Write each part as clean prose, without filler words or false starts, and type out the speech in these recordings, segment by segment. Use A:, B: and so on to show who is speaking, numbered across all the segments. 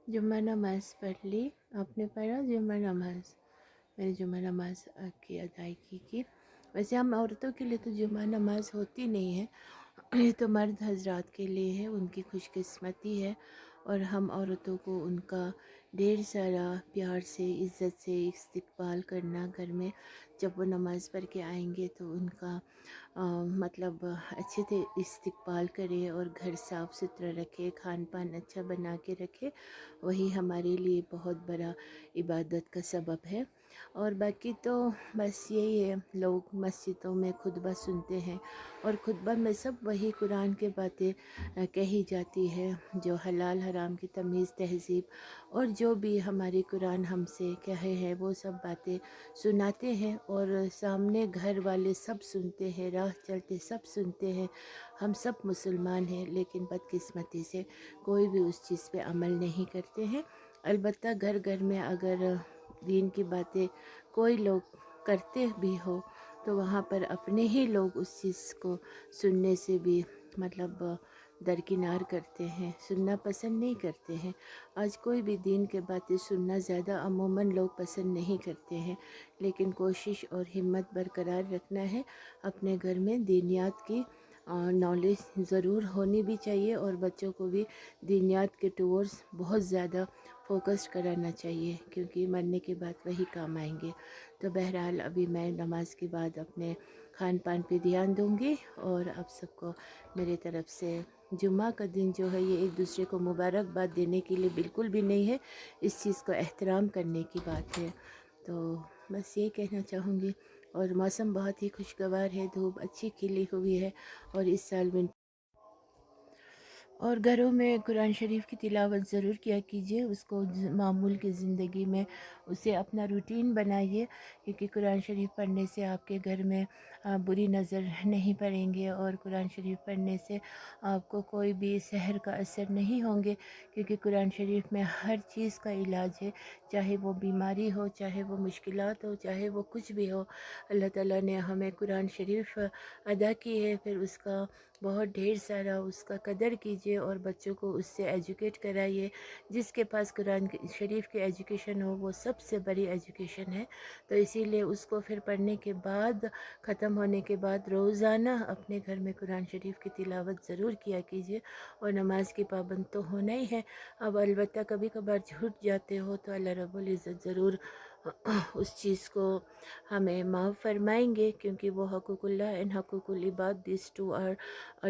A: जुम्मा नमाज़ पढ़ ली। आपने पढ़ा जुम्मा नमाज़? मैंने जुम्मा नमाज़ की अदायगी की। वैसे हम औरतों के लिए तो जुम्मा नमाज़ होती नहीं है, ये तो मर्द हजरात के लिए है, उनकी खुशकिस्मती है। और हम औरतों को उनका ढेर सारा प्यार से इज़्ज़त से इस्तकबाल करना घर में। जब वो नमाज़ पढ़ के आएंगे तो उनका मतलब अच्छे से इस्तकबाल करें और घर साफ़ सुथरा रखे, खान पान अच्छा बना के रखे। वही हमारे लिए बहुत बड़ा इबादत का सबब है। और बाकी तो बस यही है, लोग मस्जिदों में खुतबा सुनते हैं और खुतबा में सब वही कुरान के बातें कही जाती है, जो हलाल हराम की तमीज़ तहज़ीब और जो भी हमारी कुरान हमसे कहे हैं वो सब बातें सुनाते हैं। और सामने घर वाले सब सुनते हैं, राह चलते सब सुनते हैं। हम सब मुसलमान हैं, लेकिन बदकिस्मती से कोई भी उस चीज़ पे अमल नहीं करते हैं। अलबत्ता घर घर में अगर दीन की बातें कोई लोग करते भी हो तो वहाँ पर अपने ही लोग उस चीज़ को सुनने से भी मतलब दरकिनार करते हैं, सुनना पसंद नहीं करते हैं। आज कोई भी दीन के बातें सुनना ज़्यादा अमूमन लोग पसंद नहीं करते हैं, लेकिन कोशिश और हिम्मत बरकरार रखना है। अपने घर में दीनियात की नॉलेज ज़रूर होनी भी चाहिए और बच्चों को भी दीनियात के टूवर्ड्स बहुत ज़्यादा फोकस कराना चाहिए, क्योंकि मरने के बाद वही काम आएंगे। तो बहरहाल अभी मैं नमाज के बाद अपने खान पान पे ध्यान दूंगी। और आप सबको मेरे तरफ से जुम्मा का दिन जो है ये एक दूसरे को मुबारकबाद देने के लिए बिल्कुल भी नहीं है, इस चीज़ को एहतराम करने की बात है। तो बस ये कहना चाहूँगी। और मौसम बहुत ही खुशगवार है, धूप अच्छी खिली हुई है। और इस साल और घरों में कुरान शरीफ की तिलावत ज़रूर किया कीजिए, उसको मामूल की ज़िंदगी में उसे अपना रूटीन बनाइए, क्योंकि कुरान शरीफ पढ़ने से आपके घर में बुरी नज़र नहीं पड़ेंगे और कुरान शरीफ पढ़ने से आपको कोई भी सहर का असर नहीं होंगे, क्योंकि कुरान शरीफ में हर चीज़ का इलाज है। चाहे वो बीमारी हो, चाहे वो मुश्किलात हो, चाहे वो कुछ भी हो, अल्लाह ताला ने हमें कुरान शरीफ अदा की है। फिर उसका बहुत ढेर सारा उसका कदर कीजिए और बच्चों को उससे एजुकेट कराइए। जिसके पास कुरान शरीफ की एजुकेशन हो वो सबसे बड़ी एजुकेशन है। तो इसीलिए उसको फिर पढ़ने के बाद, ख़त्म होने के बाद रोज़ाना अपने घर में कुरान शरीफ की तिलावत ज़रूर किया कीजिए। और नमाज की पाबंद तो होना ही है। अब अलबत्ता कभी कभार छूट जाते हो तो अल्लाह रब्बुल इज़्ज़त ज़रूर उस चीज़ को हमें माफ़ फरमाएंगे, क्योंकि वो हक़ुक़ुल्लाह एंड हक़ुक़ुल इबाद, this two are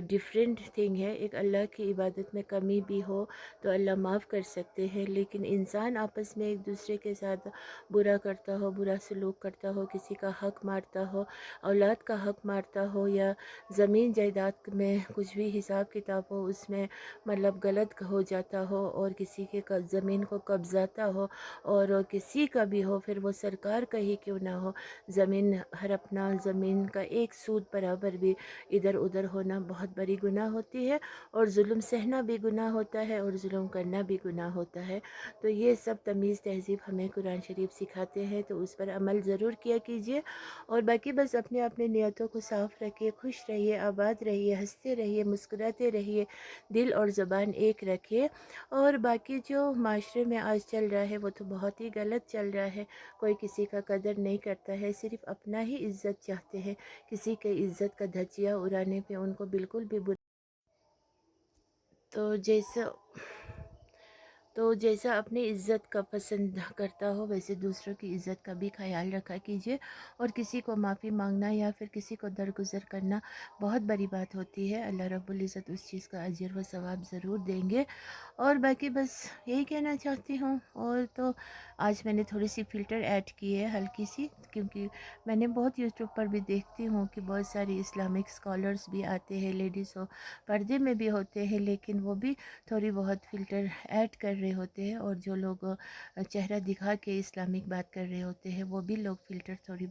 A: different thing है। एक अल्लाह की इबादत में कमी भी हो तो अल्लाह माफ़ कर सकते हैं, लेकिन इंसान आपस में एक दूसरे के साथ बुरा करता हो, बुरा सलूक करता हो, किसी का हक़ मारता हो, औलाद का हक़ मारता हो, या ज़मीन जायदाद में कुछ भी हिसाब किताब हो उसमें मतलब गलत हो जाता हो, और किसी के ज़मीन को कब्ज़ाता हो, और किसी का भी हो, फिर वो सरकार का ही क्यों ना हो, ज़मीन हड़पना, ज़मीन का एक सूद बराबर भी इधर उधर होना बहुत बड़ी गुनाह होती है। और जुल्म सहना भी गुनाह होता है और जुल्म करना भी गुनाह होता है। तो ये सब तमीज़ तहज़ीब हमें कुरान शरीफ सिखाते हैं, तो उस पर अमल ज़रूर किया कीजिए। और बाकी बस अपने अपने नियतों को साफ़ रखिए, खुश रहिए, आबाद रहिए, हंसते रहिए, मुस्कुराते रहिए, दिल और ज़बान एक रखिए। और बाकी जो माशरे में आज चल रहा है वो तो बहुत ही गलत चल रहा है। कोई किसी का कदर नहीं करता है, सिर्फ़ अपना ही इज़्ज़त चाहते हैं। किसी के इज़्ज़त का धज्जियाँ उड़ाने पे उनको बिल्कुल भी बुरा तो जैसा तो जैसा अपनी इज़्ज़त का पसंद करता हो वैसे दूसरों की इज़्ज़त का भी ख्याल रखा कीजिए। और किसी को माफ़ी मांगना या फिर किसी को दरगुजर करना बहुत बड़ी बात होती है। अल्लाह रब्बुल इज़्ज़त उस चीज़ का अजर व सवाब ज़रूर देंगे। और बाकी बस यही कहना चाहती हूँ। और तो आज मैंने थोड़ी सी फ़िल्टर ऐड की है, हल्की सी, क्योंकि मैंने बहुत यूट्यूब पर भी देखती हूँ कि बहुत सारी इस्लामिक स्कॉलर्स भी आते हैं, लेडीज़ हो, पर्दे में भी होते हैं, लेकिन वो भी थोड़ी बहुत फ़िल्टर ऐड कर रहे होते हैं। और जो लोग चेहरा दिखा के इस्लामिक बात कर रहे होते हैं वो भी लोग फ़िल्टर थोड़ी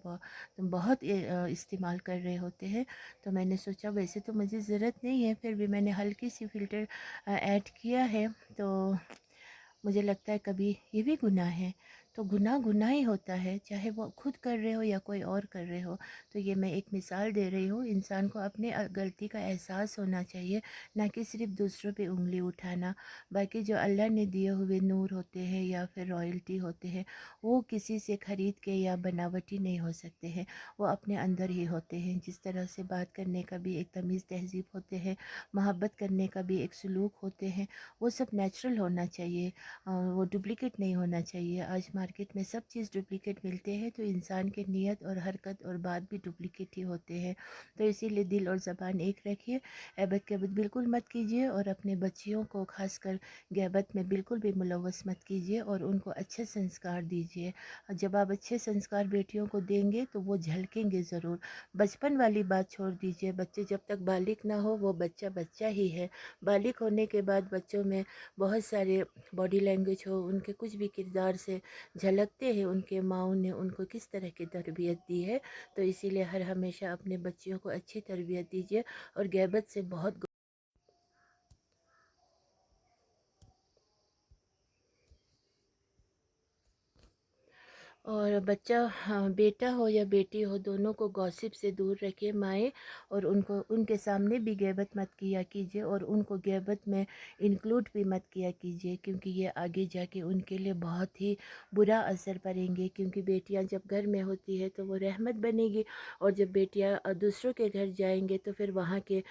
A: बहुत इस्तेमाल कर रहे होते हैं। तो मैंने सोचा वैसे तो मुझे ज़रूरत नहीं है, फिर भी मैंने हल्की सी फ़िल्टर ऐड किया है। तो मुझे लगता है कभी ये भी गुनाह है। तो गुनाह गुनाह ही होता है, चाहे वो खुद कर रहे हो या कोई और कर रहे हो। तो ये मैं एक मिसाल दे रही हूँ। इंसान को अपने गलती का एहसास होना चाहिए, ना कि सिर्फ दूसरों पे उंगली उठाना। बाकी जो अल्लाह ने दिए हुए नूर होते हैं या फिर रॉयल्टी होते हैं, वो किसी से ख़रीद के या बनावटी नहीं हो सकते हैं, वो अपने अंदर ही होते हैं। जिस तरह से बात करने का भी एक तमीज़ तहज़ीब होते हैं, मोहब्बत करने का भी एक सलूक होते हैं, वो सब नेचुरल होना चाहिए, वो डुप्लिकेट नहीं होना चाहिए। आज मार्केट में सब चीज़ डुप्लिकेट मिलते हैं, तो इंसान की नीयत और हरकत और बात भी डुप्लिकेट ही होते हैं। तो इसीलिए दिल और ज़बान एक रखिए, ऐबत गैबत बिल्कुल मत कीजिए, और अपने बच्चियों को खासकर गैबत में बिल्कुल भी मुलव्वस मत कीजिए, और उनको अच्छे संस्कार दीजिए। जब आप अच्छे संस्कार बेटियों को देंगे तो वो झलकेंगे ज़रूर। बचपन वाली बात छोड़ दीजिए, बच्चे जब तक बालिग ना हो वो बच्चा बच्चा ही है। बालिग होने के बाद बच्चों में बहुत सारे बॉडी लैंग्वेज हो, उनके कुछ भी किरदार से झलकते हैं उनके माँओं ने उनको किस तरह की तरबियत दी है। तो इसीलिए हर हमेशा अपने बच्चियों को अच्छी तरबियत दीजिए, और गैबत से बहुत और बच्चा, हाँ, बेटा हो या बेटी हो, दोनों को गॉसिप से दूर रखिए माएँ, और उनको उनके सामने भी गैबत मत किया कीजिए, और उनको गैबत में इंक्लूड भी मत किया कीजिए, क्योंकि ये आगे जाके उनके लिए बहुत ही बुरा असर पड़ेंगे। क्योंकि बेटियां जब घर में होती है तो वो रहमत बनेगी, और जब बेटियां दूसरों के घर जाएंगे तो फिर वहाँ के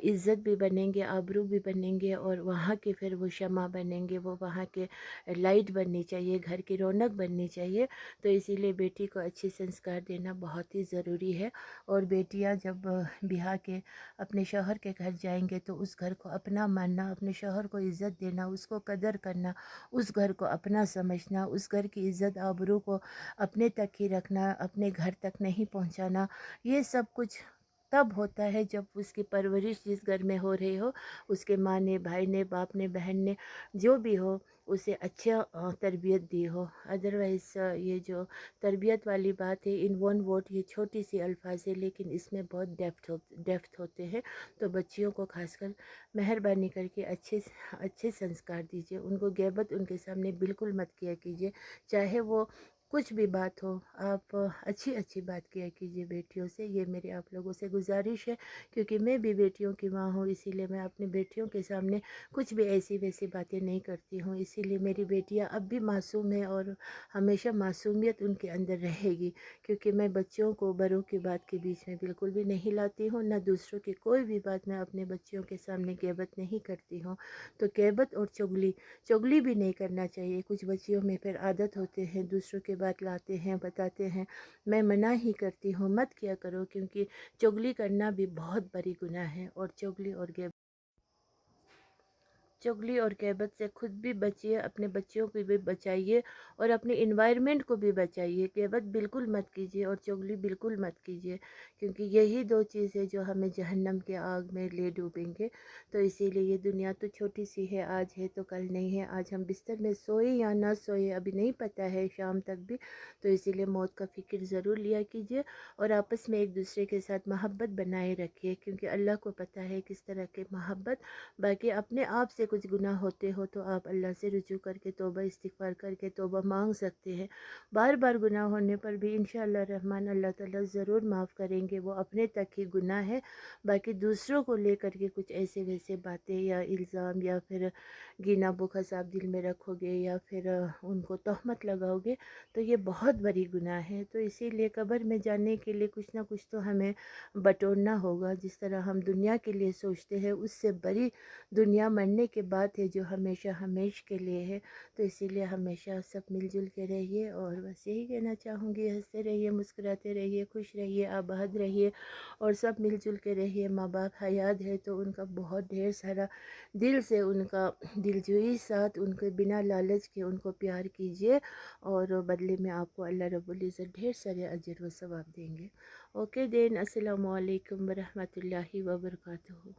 A: इज़्ज़त भी बनेंगे, आबरू भी बनेंगे, और वहाँ के फिर वो शमा बनेंगे, वो वहाँ के लाइट बननी चाहिए, घर की रौनक बननी चाहिए। तो इसीलिए बेटी को अच्छे संस्कार देना बहुत ही ज़रूरी है। और बेटियां जब ब्याह के अपने शौहर के घर जाएंगे तो उस घर को अपना मानना, अपने शौहर को इज़्ज़त देना, उसको कदर करना, उस घर को अपना समझना, उस घर की इज़्ज़त आबरू को अपने तक ही रखना, अपने घर तक नहीं पहुंचाना, ये सब कुछ तब होता है जब उसकी परवरिश जिस घर में हो रही हो, उसके माँ ने, भाई ने, बाप ने, बहन ने, जो भी हो, उसे अच्छा तरबियत दी हो। अदरवाइज़ ये जो तरबियत वाली बात है, इन वन वर्ड, ये छोटी सी अल्फाज है लेकिन इसमें बहुत डेप्थ होते हैं। तो बच्चियों को खासकर मेहरबानी करके अच्छे अच्छे संस्कार दीजिए, उनको गैबत उनके सामने बिल्कुल मत किया कीजिए। चाहे वो कुछ भी बात हो, आप अच्छी अच्छी बात किया कीजिए बेटियों से, ये मेरी आप लोगों से गुजारिश है। क्योंकि मैं भी बेटियों की माँ हूँ, इसीलिए मैं अपनी बेटियों के सामने कुछ भी ऐसी वैसी बातें नहीं करती हूँ। इसीलिए मेरी बेटियाँ अब भी मासूम है, और हमेशा मासूमियत उनके अंदर रहेगी। क्योंकि मैं बच्चों को बड़ों की बात के बीच में बिल्कुल भी नहीं लाती हूँ, ना दूसरों की कोई भी बात मैं अपने बच्चियों के सामने गैबत नहीं करती हूँ। तो गैबत और चुगली, चुगली भी नहीं करना चाहिए। कुछ बच्चियों में फिर आदत होते हैं, दूसरों की बात लाते हैं, बताते हैं। मैं मना ही करती हूँ, मत किया करो, क्योंकि चुगली करना भी बहुत बड़ी गुनाह है। और चुगली और गैबत से खुद भी बचिए, अपने बच्चियों को भी बचाइए, और अपने इन्वायरमेंट को भी बचाइए। गैबत बिल्कुल मत कीजिए और चुगली बिल्कुल मत कीजिए, क्योंकि यही दो चीज़ें जो हमें जहन्नम के आग में ले डूबेंगे। तो इसीलिए ये दुनिया तो छोटी सी है, आज है तो कल नहीं है। आज हम बिस्तर में सोए या ना सोए अभी नहीं पता है, शाम तक भी। तो इसीलिए मौत का फ़िक्र ज़रूर लिया कीजिए, और आपस में एक दूसरे के साथ मोहब्बत बनाए रखिए, क्योंकि अल्लाह को पता है किस तरह की मोहब्बत। बाकी अपने आप से कुछ गुनाह होते हो तो आप अल्लाह से रुजू करके तौबा इस्तिग़फ़ार करके तौबा मांग सकते हैं। बार बार गुनाह होने पर भी इंशाअल्लाह रहमान अल्लाह ताला ज़रूर माफ़ करेंगे, वो अपने तक ही गुनाह है। बाकी दूसरों को लेकर के कुछ ऐसे वैसे बातें या इल्ज़ाम या फिर गिना बुखस आप दिल में रखोगे, या फिर उनको तहमत लगाओगे, तो ये बहुत बड़ी गुनाह है। तो इसीलिए कब्र में जाने के लिए कुछ ना कुछ तो हमें बटोरना होगा। जिस तरह हम दुनिया के लिए सोचते हैं, उससे बड़ी दुनिया मरने के बाद है, जो हमेशा हमेश के लिए है। तो इसीलिए हमेशा सब मिलजुल के रहिए, और बस यही कहना चाहूँगी, हंसते रहिए, मुस्कुराते रहिए, खुश रहिए, आबाद रहिए, और सब मिलजुल के रहिए। माँ बाप हयात है तो उनका बहुत ढेर सारा दिल से उनका दिलजोई साथ, उनके बिना लालच के उनको प्यार कीजिए, और बदले में आपको अल्लाह रब्बुल इज़्ज़त ढेर सारे अजर व सवाब देंगे। ओके देन, अस्सलामु अलैकुम व रहमतुल्लाहि व बरकातुहू।